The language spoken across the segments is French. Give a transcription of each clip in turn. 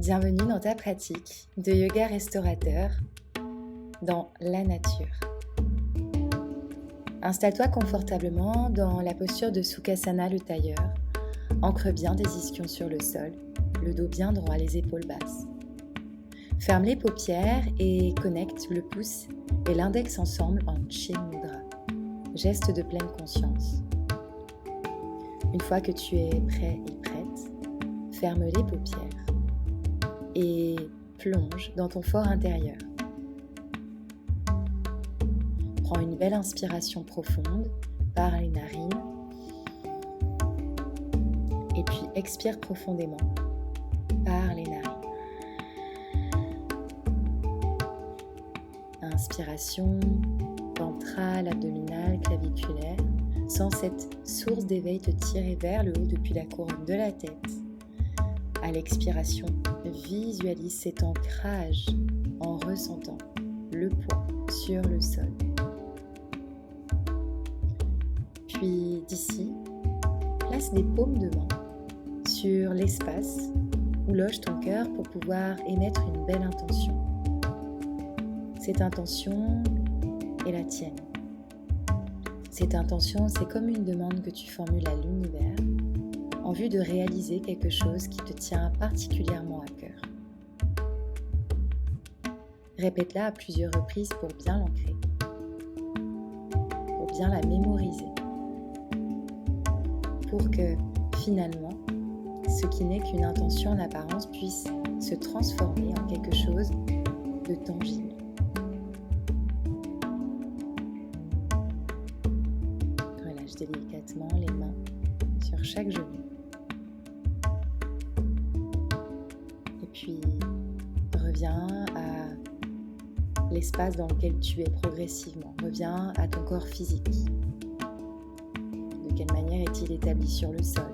Bienvenue dans ta pratique de yoga restaurateur dans la nature. Installe-toi confortablement dans la posture de Sukhasana, le tailleur. Ancre bien tes ischions sur le sol, le dos bien droit, les épaules basses. Ferme les paupières et connecte le pouce et l'index ensemble en Chin Mudra, geste de pleine conscience. Une fois que tu es prêt et prête, ferme les paupières et plonge dans ton fort intérieur. Prends une belle inspiration profonde par les narines et puis expire profondément par les narines. Inspiration ventrale, abdominale, claviculaire. Sens cette source d'éveil te tirer vers le haut depuis la couronne de la tête. À l'expiration, visualise cet ancrage en ressentant le poids sur le sol. Puis d'ici, place des paumes de main sur l'espace où loge ton cœur pour pouvoir émettre une belle intention. Cette intention est la tienne. Cette intention, c'est comme une demande que tu formules à l'univers en vue de réaliser quelque chose qui te tient particulièrement à cœur. Répète-la à plusieurs reprises pour bien l'ancrer, pour bien la mémoriser, pour que finalement, ce qui n'est qu'une intention en apparence puisse se transformer en quelque chose de tangible. Relâche délicatement les mains sur chaque genou. Et puis, reviens à l'espace dans lequel tu es progressivement. Reviens à ton corps physique. De quelle manière est-il établi sur le sol?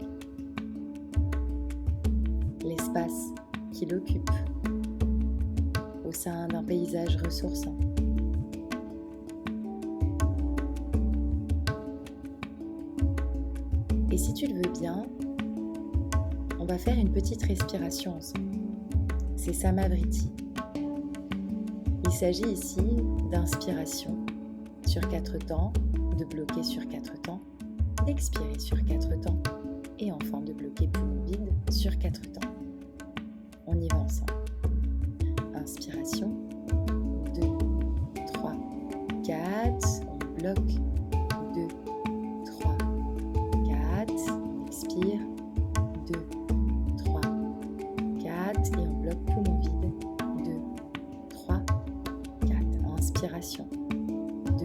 L'espace qu'il occupe au sein d'un paysage ressourçant. Et si tu le veux bien, on va faire une petite respiration ensemble. C'est Samavriti. Il s'agit ici d'inspiration sur 4 temps, de bloquer sur 4 temps, d'expirer sur 4 temps et enfin de bloquer poumon vide sur 4 temps. On y va ensemble. Inspiration, 2, 3, 4, on bloque, 2, 3, 4, on expire, 2, 3, 4 et on bloque poumon vide, 2, 3, 4. Inspiration, 2,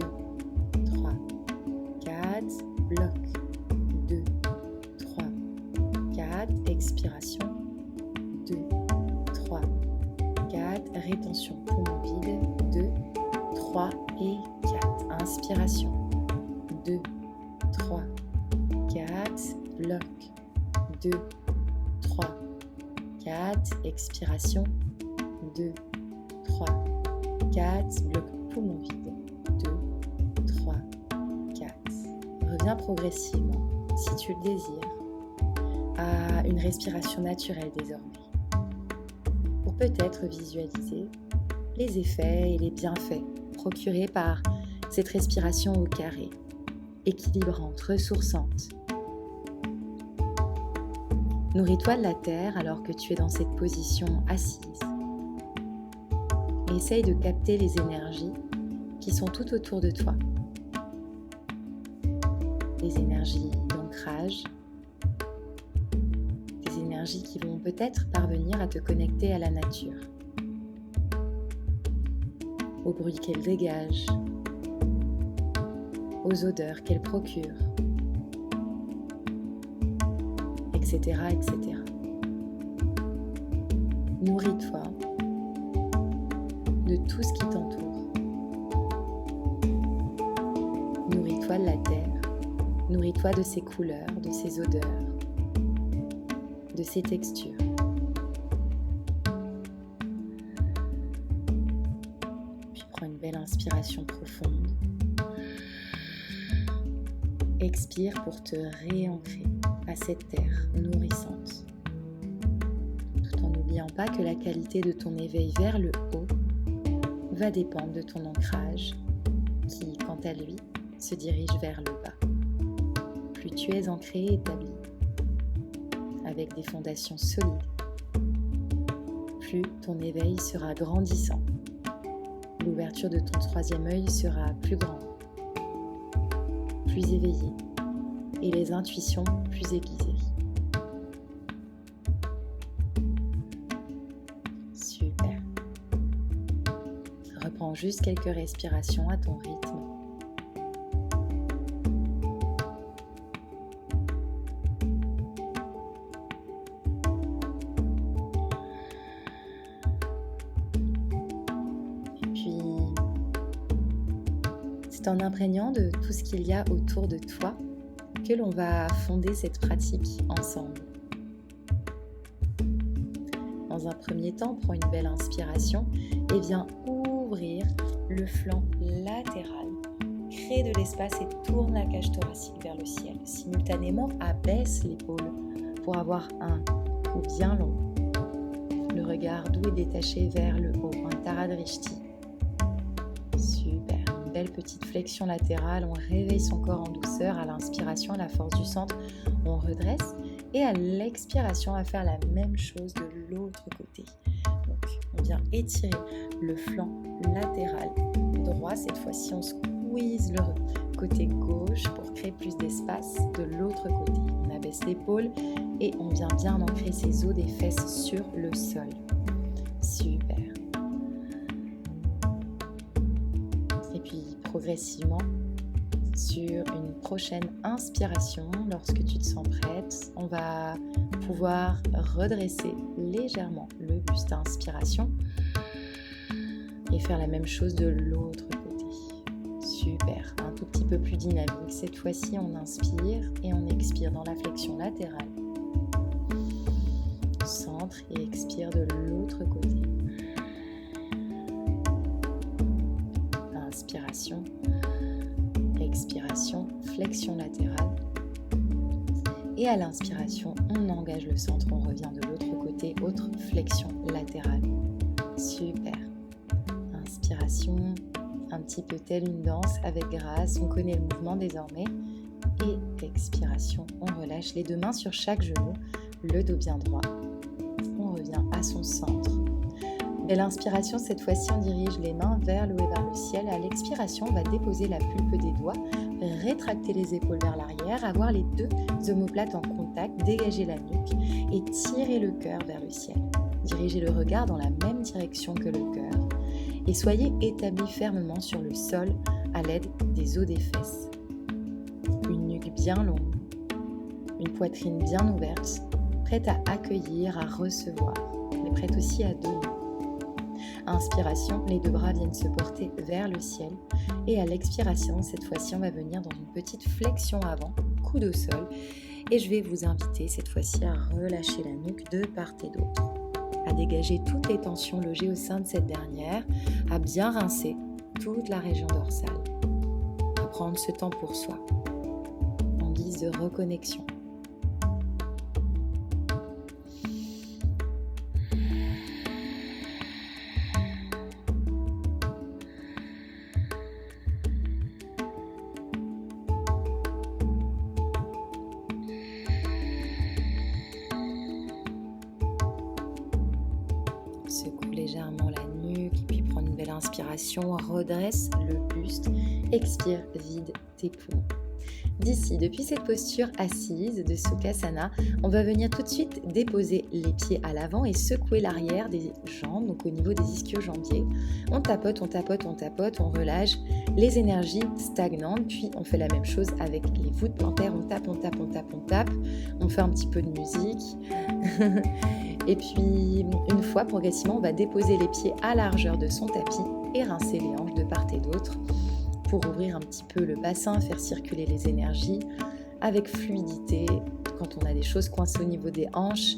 3, 4, bloque, 2, 3, 4, expiration, 2, 3, 4, rétention, poumon vide, 2, 3 et 4. Inspiration, 2, 3, 4, bloc, 2, 3, 4, expiration, 2, 3, 4, bloc, poumon vide, 2, 3, 4. Reviens progressivement, si tu le désires, à une respiration naturelle désormais, pour peut-être visualiser les effets et les bienfaits procurés par cette respiration au carré, équilibrante, ressourçante. Nourris-toi de la terre alors que tu es dans cette position assise. Et essaye de capter les énergies qui sont tout autour de toi. Des énergies d'ancrage, des énergies qui vont peut-être parvenir à te connecter à la nature, au bruit qu'elle dégage, aux odeurs qu'elle procure, etc., etc. Nourris-toi de tout ce qui t'entoure. Nourris-toi de la terre, nourris-toi de ses couleurs, de ses odeurs, de ses textures. Puis prends une belle inspiration profonde. Expire pour te réancrer à cette terre nourrissante, tout en oubliant n'oubliant pas que la qualité de ton éveil vers le haut va dépendre de ton ancrage qui, quant à lui, se dirige vers le bas. Plus tu es ancré et établi, avec des fondations solides, plus ton éveil sera grandissant. L'ouverture de ton troisième œil sera plus grande, plus éveillée, et les intuitions plus aiguisées. Super. Reprends juste quelques respirations à ton rythme. C'est en imprégnant de tout ce qu'il y a autour de toi que l'on va fonder cette pratique ensemble. Dans un premier temps, prends une belle inspiration et viens ouvrir le flanc latéral. Crée de l'espace et tourne la cage thoracique vers le ciel. Simultanément, abaisse l'épaule pour avoir un cou bien long. Le regard doux et détaché vers le haut, Antara Drishti. Super. Belle petite flexion latérale, on réveille son corps en douceur à l'inspiration, à la force du centre, on redresse et à l'expiration, on va faire la même chose de l'autre côté. Donc, on vient étirer le flanc latéral droit, cette fois-ci on squeeze le côté gauche pour créer plus d'espace de l'autre côté. On abaisse l'épaule et on vient bien ancrer ses os des fesses sur le sol. Super. Et puis progressivement, sur une prochaine inspiration, lorsque tu te sens prête, on va pouvoir redresser légèrement le buste à inspiration et faire la même chose de l'autre côté. Super, un tout petit peu plus dynamique. Cette fois-ci, on inspire et on expire dans la flexion latérale. Centre et expire de l'autre côté. Inspiration, expiration, flexion latérale. Et à l'inspiration, on engage le centre, on revient de l'autre côté, autre flexion latérale. Super. Inspiration, un petit peu telle une danse avec grâce, on connaît le mouvement désormais. Et expiration, on relâche les deux mains sur chaque genou, le dos bien droit. On revient à son centre. Et l'inspiration, cette fois-ci, on dirige les mains vers le haut et vers le ciel. À l'expiration, on va déposer la pulpe des doigts, rétracter les épaules vers l'arrière, avoir les deux omoplates en contact, dégager la nuque et tirer le cœur vers le ciel. Dirigez le regard dans la même direction que le cœur et soyez établis fermement sur le sol à l'aide des os des fesses. Une nuque bien longue, une poitrine bien ouverte, prête à accueillir, à recevoir, mais prête aussi à donner. Inspiration, les deux bras viennent se porter vers le ciel. Et à l'expiration, cette fois-ci, on va venir dans une petite flexion avant, coude au sol. Et je vais vous inviter cette fois-ci à relâcher la nuque de part et d'autre. À dégager toutes les tensions logées au sein de cette dernière. À bien rincer toute la région dorsale. À prendre ce temps pour soi, en guise de reconnexion. Secoue légèrement la nuque, puis prends une belle inspiration, redresse le buste, expire, vide tes poumons. D'ici, depuis cette posture assise de Sukhasana, on va venir tout de suite déposer les pieds à l'avant et secouer l'arrière des jambes, donc au niveau des ischio-jambiers. On tapote, on tapote, on tapote, on relâche les énergies stagnantes, puis on fait la même chose avec les voûtes plantaires, on tape, on tape, on tape, on tape, on fait un petit peu de musique. Et puis, une fois progressivement, on va déposer les pieds à la largeur de son tapis et rincer les hanches de part et d'autre pour ouvrir un petit peu le bassin, faire circuler les énergies avec fluidité. Quand on a des choses coincées au niveau des hanches,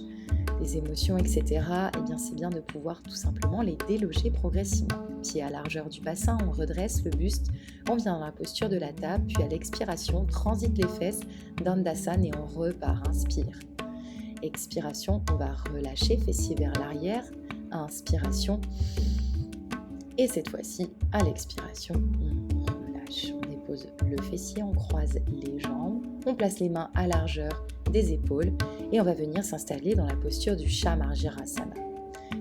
des émotions, etc., eh bien c'est bien de pouvoir tout simplement les déloger progressivement. Pieds à largeur du bassin, on redresse le buste, on vient dans la posture de la table, puis à l'expiration, on transite les fesses d'Andasana et on repart, inspire. Expiration, on va relâcher, fessier vers l'arrière. Inspiration. Et cette fois-ci, à l'expiration, on relâche. On dépose le fessier, on croise les jambes. On place les mains à largeur des épaules et on va venir s'installer dans la posture du Chamarjirasana.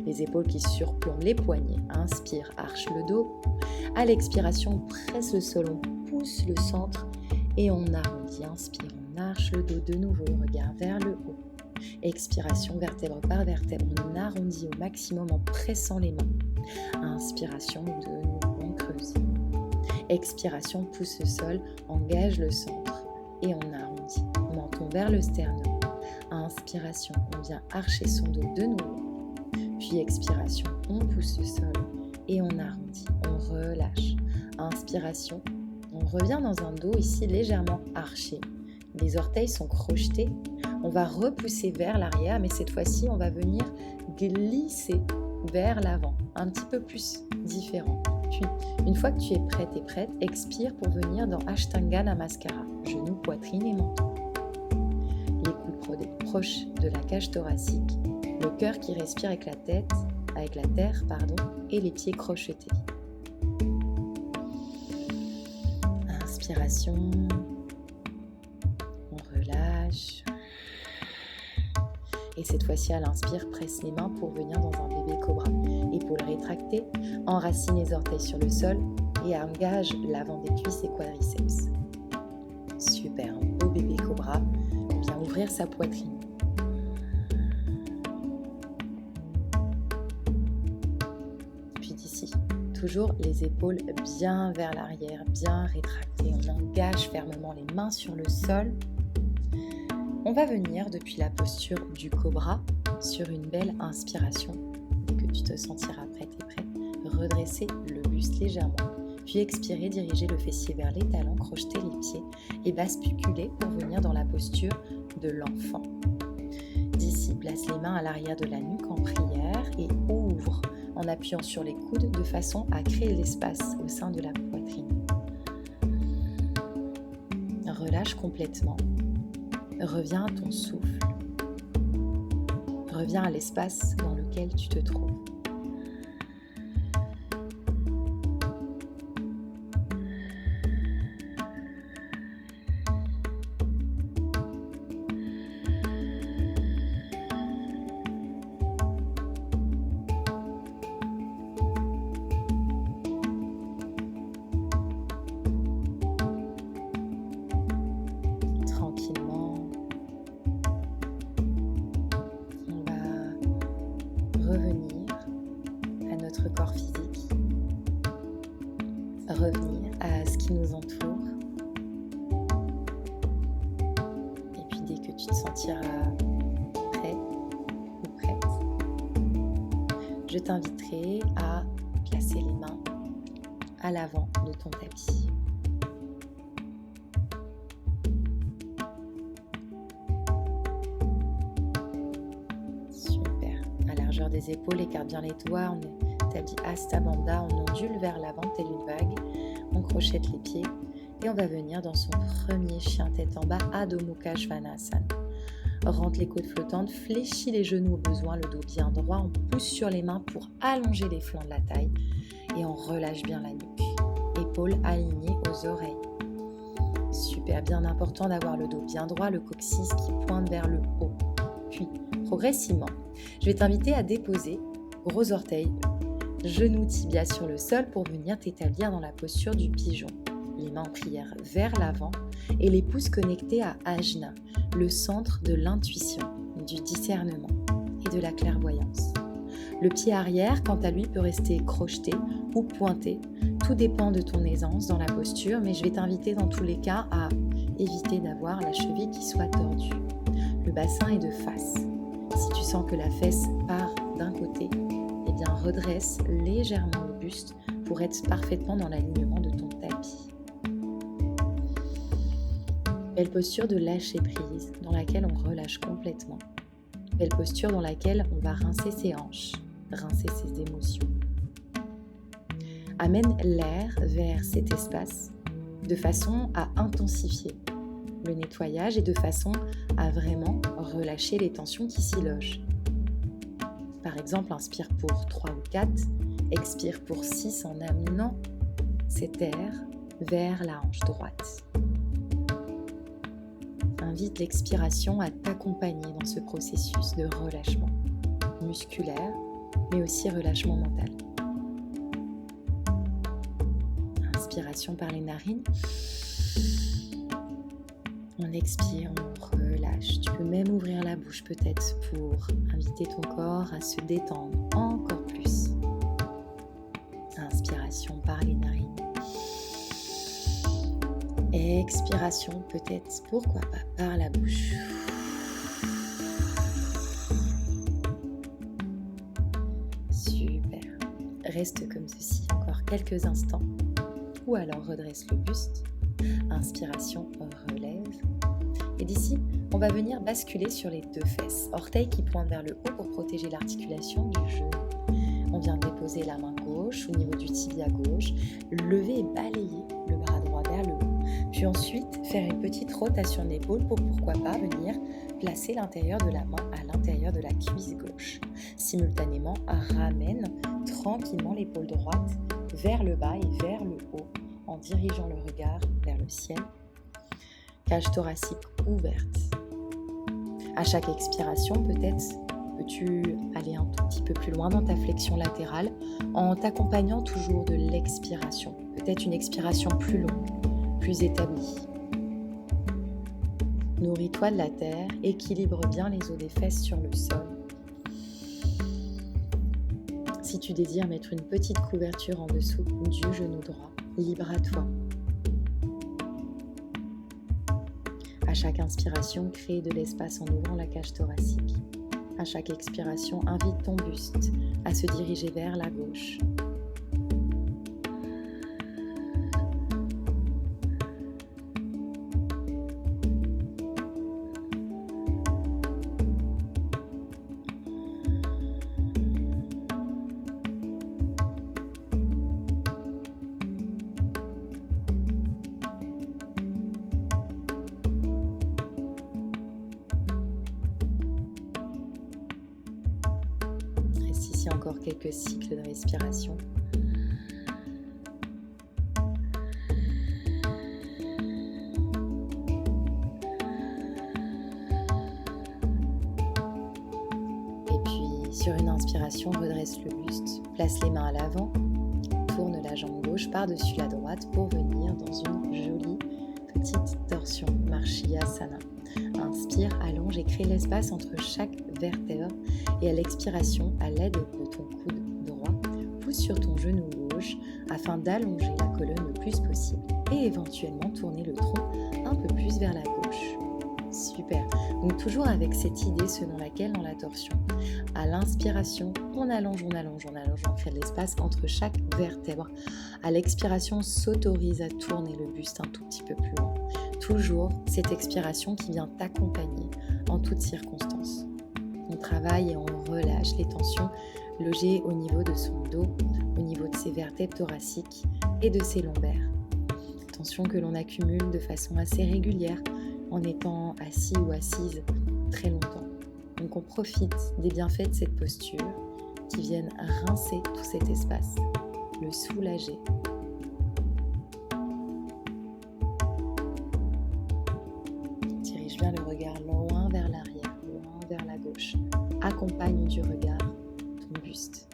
Les épaules qui surplombent les poignets. Inspire, arche le dos. À l'expiration, on presse le sol, on pousse le centre et on arrondit. Inspire, on arche le dos de nouveau, regard vers le haut. Expiration, vertèbre par vertèbre, on arrondit au maximum en pressant les mains. Inspiration, de nouveau, on creuse. Expiration, pousse le sol, engage le centre et on arrondit. Menton vers le sternum. Inspiration, on vient archer son dos de nouveau. Puis expiration, on pousse le sol et on arrondit, on relâche. Inspiration, on revient dans un dos ici légèrement arché. Les orteils sont crochetés. On va repousser vers l'arrière, mais cette fois-ci, on va venir glisser vers l'avant, un petit peu plus différent. Puis, une fois que tu es prête et prête, expire pour venir dans Ashtanga Namaskara, genoux, poitrine et menton. Les coudes proches de la cage thoracique. Le cœur qui respire avec la terre, et les pieds crochetés. Inspiration, on relâche. Et cette fois-ci, à l'inspire, presse les mains pour venir dans un bébé cobra. Épaules rétractées, enracine les orteils sur le sol et engage l'avant des cuisses et quadriceps. Super, un beau bébé cobra. On vient ouvrir sa poitrine. Toujours les épaules bien vers l'arrière, bien rétractées. On engage fermement les mains sur le sol. On va venir depuis la posture du cobra sur une belle inspiration. Dès que tu te sentiras prête et prêt, redresser le buste légèrement. Puis expirer, diriger le fessier vers les talons, crocheter les pieds et basculer pour venir dans la posture de l'enfant. D'ici, place les mains à l'arrière de la nuque en prière et ouvre en appuyant sur les coudes de façon à créer l'espace au sein de la poitrine. Relâche complètement. Reviens à ton souffle. Reviens à l'espace dans lequel tu te trouves. Corps physique, revenir à ce qui nous entoure et puis dès que tu te sentiras prêt ou prête, je t'inviterai à placer les mains à l'avant de ton tapis. Super, à largeur des épaules, écarte bien les doigts, on établit Hasta Bandha, on ondule vers l'avant telle une vague, on crochette les pieds et on va venir dans son premier chien tête en bas, Adho Mukha Svanasana. Rentre les côtes flottantes, fléchis les genoux au besoin, le dos bien droit, on pousse sur les mains pour allonger les flancs de la taille et on relâche bien la nuque. Épaules alignées aux oreilles. Super, bien important d'avoir le dos bien droit, le coccyx qui pointe vers le haut. Puis, progressivement, je vais t'inviter à déposer gros orteils, genoux, tibia sur le sol pour venir t'établir dans la posture du pigeon. Les mains en prière vers l'avant et les pouces connectés à Ajna, le centre de l'intuition, du discernement et de la clairvoyance. Le pied arrière, quant à lui, peut rester crocheté ou pointé. Tout dépend de ton aisance dans la posture, mais je vais t'inviter dans tous les cas à éviter d'avoir la cheville qui soit tordue. Le bassin est de face. Si tu sens que la fesse part d'un côté, eh bien redresse légèrement le buste pour être parfaitement dans l'alignement de ton tapis. Belle posture de lâcher prise dans laquelle on relâche complètement. Belle posture dans laquelle on va rincer ses hanches, rincer ses émotions. Amène l'air vers cet espace de façon à intensifier le nettoyage et de façon à vraiment relâcher les tensions qui s'y logent. Par exemple, inspire pour 3 ou 4, expire pour 6 en amenant cet air vers la hanche droite. Invite l'expiration à t'accompagner dans ce processus de relâchement musculaire, mais aussi relâchement mental. Inspiration par les narines. On expire, on relâche. Tu peux même ouvrir la bouche peut-être pour inviter ton corps à se détendre encore plus. Inspiration par les narines. Expiration peut-être, pourquoi pas, par la bouche. Super. Reste comme ceci encore quelques instants. Ou alors redresse le buste. Inspiration, relève. Et d'ici, on va venir basculer sur les 2 fesses. Orteils qui pointent vers le haut pour protéger l'articulation du genou. On vient déposer la main gauche au niveau du tibia gauche. Lever et balayer le bras droit vers le haut. Puis ensuite, faire une petite rotation d'épaule pour pourquoi pas venir placer l'intérieur de la main à l'intérieur de la cuisse gauche. Simultanément, ramène tranquillement l'épaule droite vers le bas et vers le haut en dirigeant le regard vers le ciel. Cage thoracique ouverte. À chaque expiration, peut-être peux-tu aller un tout petit peu plus loin dans ta flexion latérale en t'accompagnant toujours de l'expiration. Peut-être une expiration plus longue, plus établie. Nourris-toi de la terre, équilibre bien les os des fesses sur le sol. Si tu désires mettre une petite couverture en dessous du genou droit, libre à toi. À chaque inspiration, crée de l'espace en ouvrant la cage thoracique. À chaque expiration, invite ton buste à se diriger vers la gauche. Ici encore quelques cycles de respiration. Et puis sur une inspiration, redresse le buste, place les mains à l'avant, tourne la jambe gauche par-dessus la droite pour venir dans une jolie petite torsion, Marshiyasana. Inspire, allonge et crée l'espace entre chaque vertèbre et à l'expiration, à l'aide de ton coude droit, pousse sur ton genou gauche afin d'allonger la colonne le plus possible et éventuellement tourner le tronc un peu plus vers la gauche. Super. Donc toujours avec cette idée selon laquelle dans la torsion, à l'inspiration, on allonge, on crée de l'espace entre chaque vertèbre. À l'expiration, on s'autorise à tourner le buste un tout petit peu plus loin. Toujours cette expiration qui vient t'accompagner en toutes circonstances. On travaille et on relâche les tensions logées au niveau de son dos, au niveau de ses vertèbres thoraciques et de ses lombaires. Tensions que l'on accumule de façon assez régulière en étant assis ou assise très longtemps. Donc on profite des bienfaits de cette posture qui viennent rincer tout cet espace, le soulager. Dirige bien le regard loin vers l'arrière, loin vers la gauche. Accompagne du regard ton buste.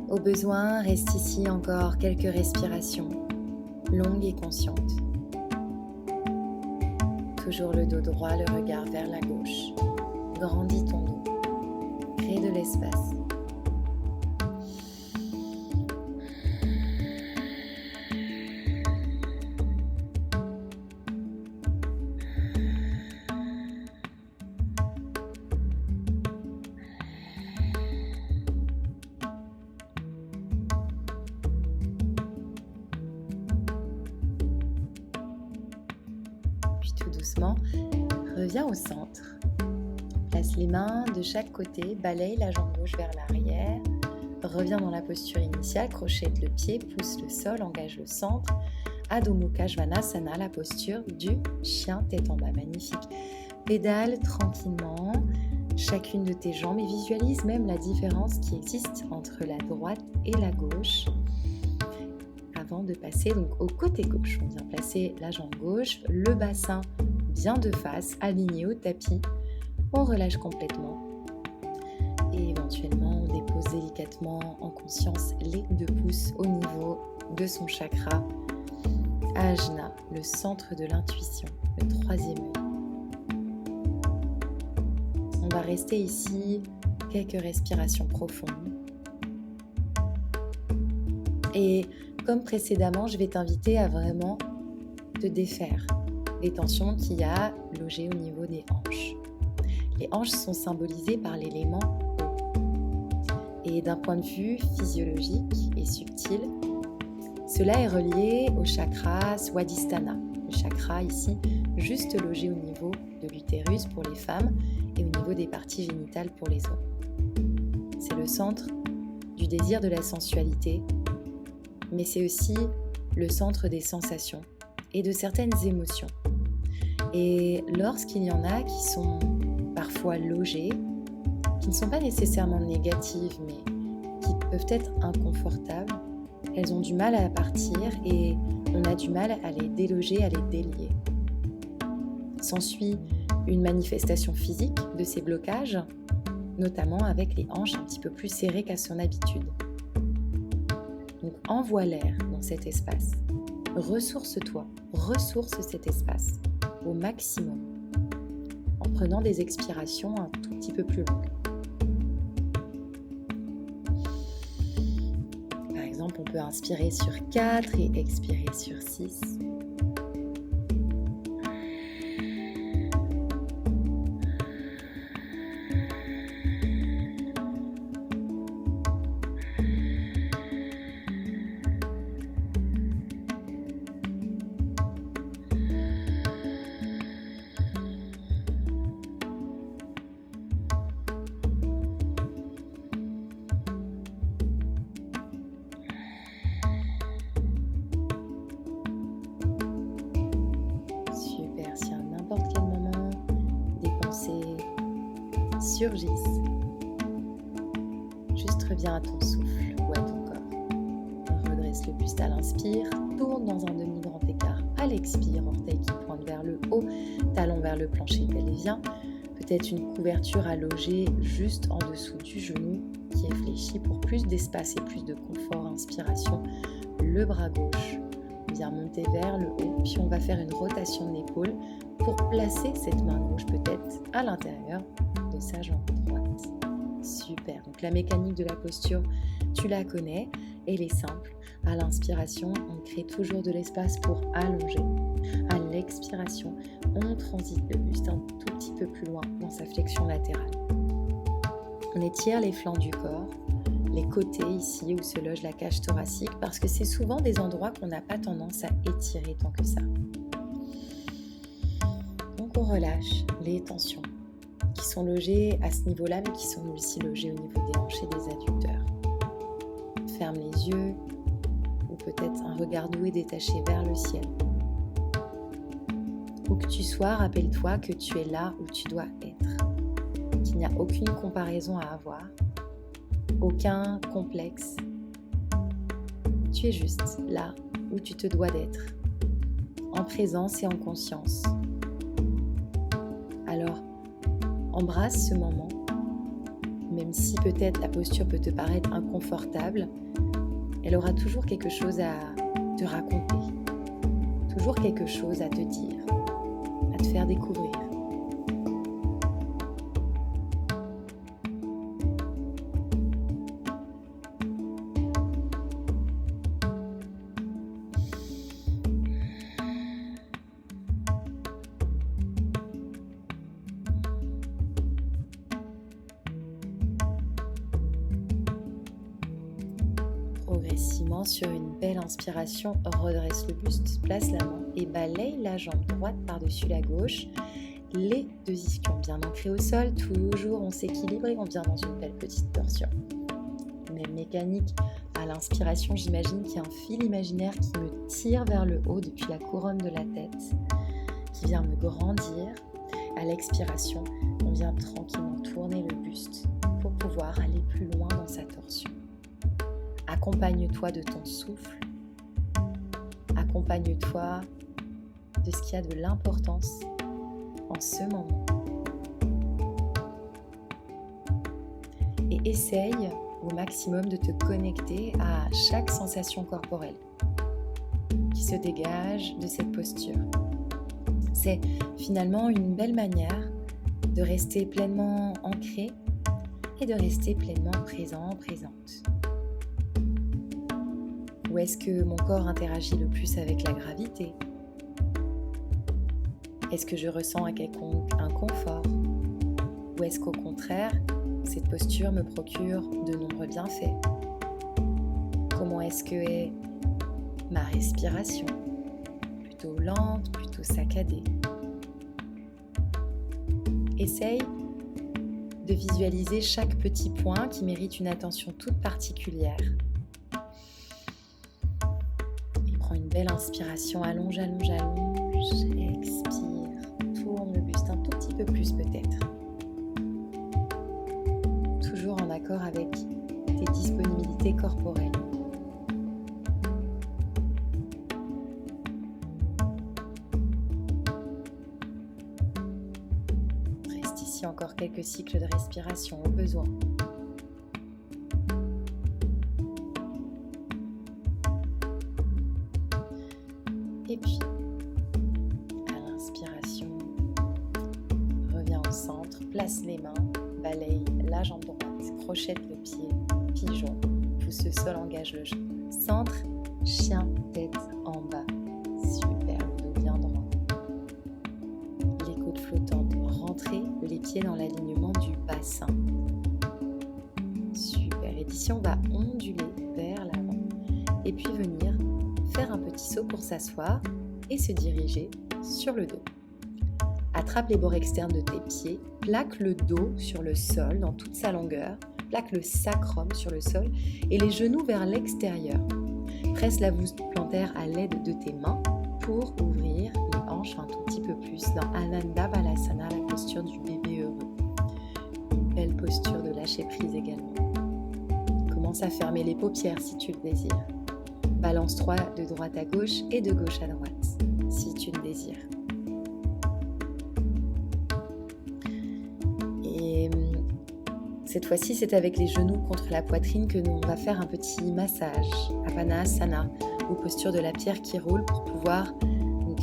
Au besoin, reste ici encore quelques respirations, longues et conscientes. Toujours le dos droit, le regard vers la gauche. Grandis ton dos, crée de l'espace. Tout doucement, Reviens au centre. Place les mains de chaque côté, balaye la jambe gauche vers l'arrière. Reviens dans la posture initiale, crochette le pied, pousse le sol, engage le centre. Adho Mukha Svanasana, la posture du chien tête en bas. Magnifique. Pédale tranquillement chacune de tes jambes et visualise même la différence qui existe entre la droite et la gauche. Avant de passer donc au côté gauche, on vient placer la jambe gauche, le bassin bien de face, aligné au tapis. On relâche complètement et éventuellement on dépose délicatement en conscience les 2 pouces au niveau de son chakra Ajna, le centre de l'intuition, le 3e œil. On va rester ici quelques respirations profondes. Et comme précédemment, je vais t'inviter à vraiment te défaire des tensions qu'il y a logées au niveau des hanches. Les hanches sont symbolisées par l'élément eau. Et d'un point de vue physiologique et subtil, cela est relié au chakra Swadhisthana, le chakra ici juste logé au niveau de l'utérus pour les femmes et au niveau des parties génitales pour les hommes. C'est le centre du désir de la sensualité, mais c'est aussi le centre des sensations et de certaines émotions. Et lorsqu'il y en a qui sont parfois logées, qui ne sont pas nécessairement négatives, mais qui peuvent être inconfortables, elles ont du mal à partir et on a du mal à les déloger, à les délier. S'ensuit une manifestation physique de ces blocages, notamment avec les hanches un petit peu plus serrées qu'à son habitude. Donc envoie l'air dans cet espace. Ressource-toi, ressource cet espace au maximum en prenant des expirations un tout petit peu plus longues. Par exemple, on peut inspirer sur 4 et expirer sur 6. Surgissent. Juste reviens à ton souffle ou à ton corps. Redresse le buste à l'inspire, tourne dans un demi-grand écart à l'expire, orteils qui pointent vers le haut, talons vers le plancher pelvien. Peut-être une couverture à loger juste en dessous du genou qui est fléchi pour plus d'espace et plus de confort. Inspiration, le bras gauche vient monter vers le haut, puis on va faire une rotation de l'épaule pour placer cette main gauche peut-être à l'intérieur de sa jambe droite. Super, donc la mécanique de la posture, tu la connais, elle est simple. À l'inspiration, on crée toujours de l'espace pour allonger. À l'expiration, on transite le buste un tout petit peu plus loin dans sa flexion latérale. On étire les flancs du corps, les côtés ici où se loge la cage thoracique, parce que c'est souvent des endroits qu'on n'a pas tendance à étirer tant que ça. Donc on relâche les tensions qui sont logées à ce niveau-là, mais qui sont aussi logées au niveau des hanches et des adducteurs. Ferme les yeux, ou peut-être un regard doux et détaché vers le ciel. Où que tu sois, rappelle-toi que tu es là où tu dois être, qu'il n'y a aucune comparaison à avoir, aucun complexe. Tu es juste là où tu te dois d'être, en présence et en conscience. Alors, embrasse ce moment, même si peut-être la posture peut te paraître inconfortable, elle aura toujours quelque chose à te raconter, toujours quelque chose à te dire, à te faire découvrir. Progressivement, sur une belle inspiration, redresse le buste, place la main et balaye la jambe droite par-dessus la gauche. les deux ischions bien ancrés au sol. Toujours on s'équilibre et on vient dans une belle petite torsion. Même mécanique à l'inspiration, j'imagine qu'il y a un fil imaginaire qui me tire vers le haut depuis la couronne de la tête, qui vient me grandir. À l'expiration, on vient tranquillement tourner le buste pour pouvoir aller plus loin dans sa torsion. Accompagne-toi de ton souffle. Accompagne-toi de ce qui a de l'importance en ce moment. Et essaye au maximum de te connecter à chaque sensation corporelle qui se dégage de cette posture. C'est finalement une belle manière de rester pleinement ancré et de rester pleinement présent, présente. Où est-ce que mon corps interagit le plus avec la gravité ? Est-ce que je ressens un quelconque inconfort ? Ou est-ce qu'au contraire, cette posture me procure de nombreux bienfaits ? Comment est-ce que est ma respiration ? Plutôt lente, plutôt saccadée. Essaye de visualiser chaque petit point qui mérite une attention toute particulière. Et prends une belle inspiration, allonge, allonge, allonge, expire, tourne le buste un tout petit peu plus peut-être. Toujours en accord avec tes disponibilités corporelles. Reste ici encore quelques cycles de respiration au besoin. Et puis, à l'inspiration, reviens au centre, place les mains, balaye la jambe droite, crochette le pied, pigeon, pousse le sol, engage le centre, chien, tête en bas. Super, le dos bien droit. Les côtes flottantes, rentrez les pieds dans l'alignement du bassin. Super, et d'ici on va onduler vers l'avant et puis venir faire un petit saut pour s'asseoir et se diriger sur le dos. Attrape les bords externes de tes pieds, plaque le dos sur le sol dans toute sa longueur, plaque le sacrum sur le sol et les genoux vers l'extérieur. Presse la voûte plantaire à l'aide de tes mains pour ouvrir les hanches un tout petit peu plus dans Ananda Balasana, la posture du bébé heureux. Une belle posture de lâcher prise également. Commence à fermer les paupières si tu le désires. Balance-toi de droite à gauche et de gauche à droite si tu le désires. Et cette fois-ci, c'est avec les genoux contre la poitrine que nous on va faire un petit massage, Apanasana, ou posture de la pierre qui roule pour pouvoir donc,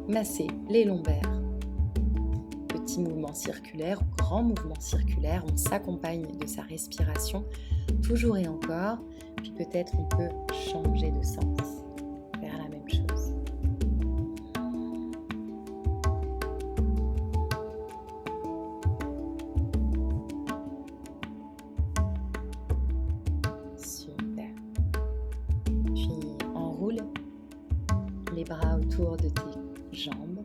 masser les lombaires. Petit mouvement circulaire ou grand mouvement circulaire, on s'accompagne de sa respiration, toujours et encore, puis peut-être on peut changer de sens vers la même chose. Super. Puis enroule les bras autour de tes jambes.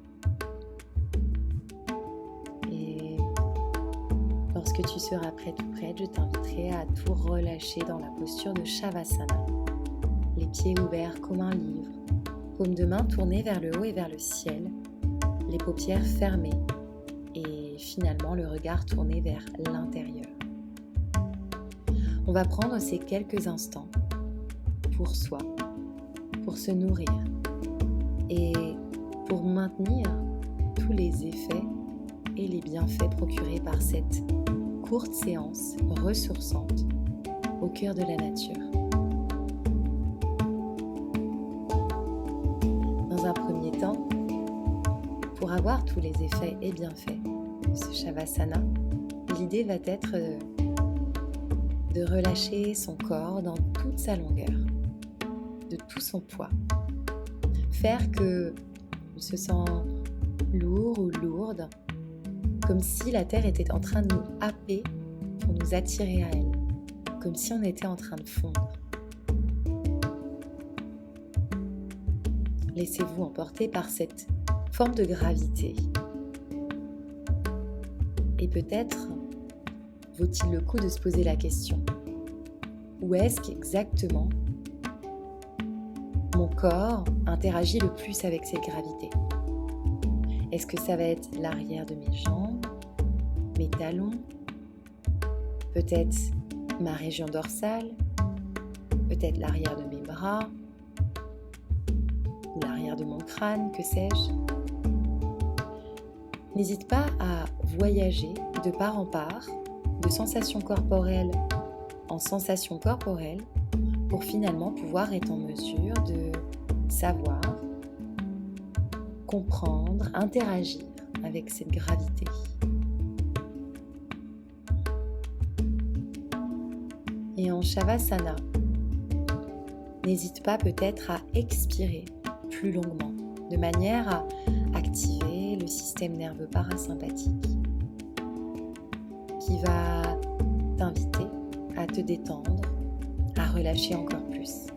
Et lorsque tu seras prête ou prête, je t'inviterai à tout relâcher dans la posture de Shavasana. Les pieds ouverts comme un livre, paumes de main tournées vers le haut et vers le ciel, les paupières fermées et finalement le regard tourné vers l'intérieur. On va prendre ces quelques instants pour soi, pour se nourrir et pour maintenir tous les effets et les bienfaits procurés par cette courte séance ressourçante au cœur de la nature. Dans un premier temps, pour avoir tous les effets et bienfaits de ce Shavasana, l'idée va être de relâcher son corps dans toute sa longueur, de tout son poids. Faire que on se sent lourd ou lourde, comme si la terre était en train de nous happer pour nous attirer à elle, comme si on était en train de fondre. Laissez-vous emporter par cette forme de gravité. Et peut-être vaut-il le coup de se poser la question, où est-ce qu'exactement mon corps interagit le plus avec cette gravité? Est-ce que ça va être l'arrière de mes jambes, mes talons, peut-être ma région dorsale, peut-être l'arrière de mes bras, ou l'arrière de mon crâne, que sais-je? N'hésite pas à voyager de part en part, de sensation corporelle en sensation corporelle, pour finalement pouvoir être en mesure de savoir, comprendre, interagir avec cette gravité. Et en Shavasana, n'hésite pas peut-être à expirer plus longuement, de manière à activer le système nerveux parasympathique qui va t'inviter à te détendre, à relâcher encore plus.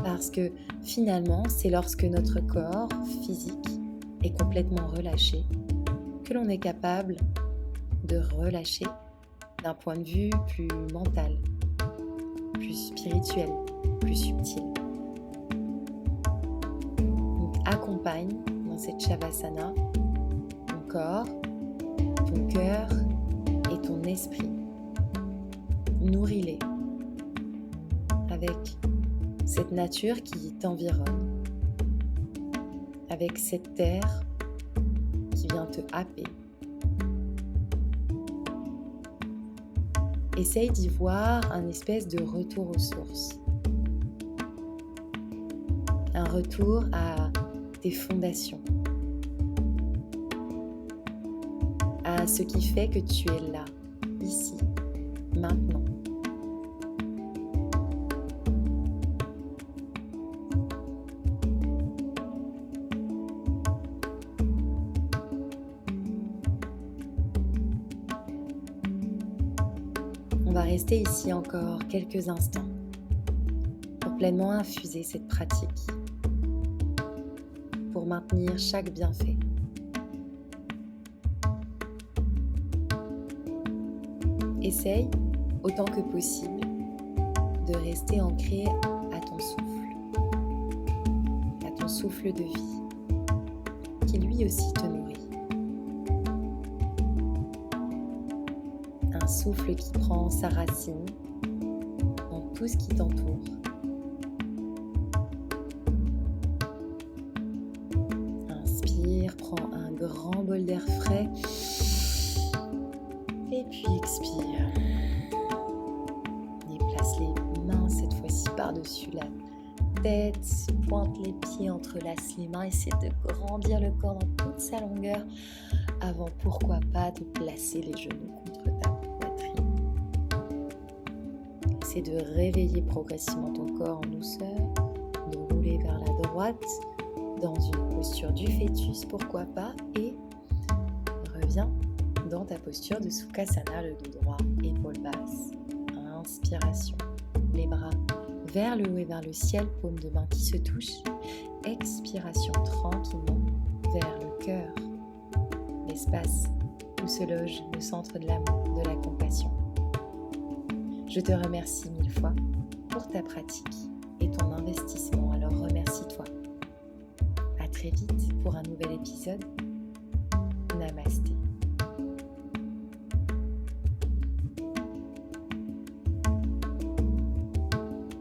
Parce que finalement, c'est lorsque notre corps physique est complètement relâché que l'on est capable de relâcher d'un point de vue plus mental, plus spirituel, plus subtil. Donc accompagne dans cette Shavasana ton corps, ton cœur et ton esprit. Nourris-les avec cette nature qui t'environne, avec cette terre qui vient te happer. Essaye d'y voir un espèce de retour aux sources, un retour à tes fondations, à ce qui fait que tu es là, ici, maintenant. On va rester ici encore quelques instants pour pleinement infuser cette pratique, pour maintenir chaque bienfait. Essaye, autant que possible, de rester ancré à ton souffle de vie, qui lui aussi te nourrit. Un souffle qui prend sa racine dans tout ce qui t'entoure. Inspire, prends un grand bol d'air frais et puis expire. Et place les mains cette fois-ci par-dessus la tête, pointe les pieds, entrelace les mains, essaie de grandir le corps dans toute sa longueur avant, pourquoi pas, de placer les genoux contre ta poitrine. Essaie de réveiller progressivement ton corps en douceur, de rouler vers la droite dans une posture du fœtus, pourquoi pas, et reviens dans ta posture de Sukhasana, le dos droit, épaule basse. Inspiration, les bras vers le haut et vers le ciel, paume de main qui se touchent. Expiration, tranquillement vers le cœur, l'espace où se loge le centre de l'amour, de la compassion. Je te remercie 1000 fois pour ta pratique et ton investissement, alors remercie-toi. À très vite pour un nouvel épisode. Namasté.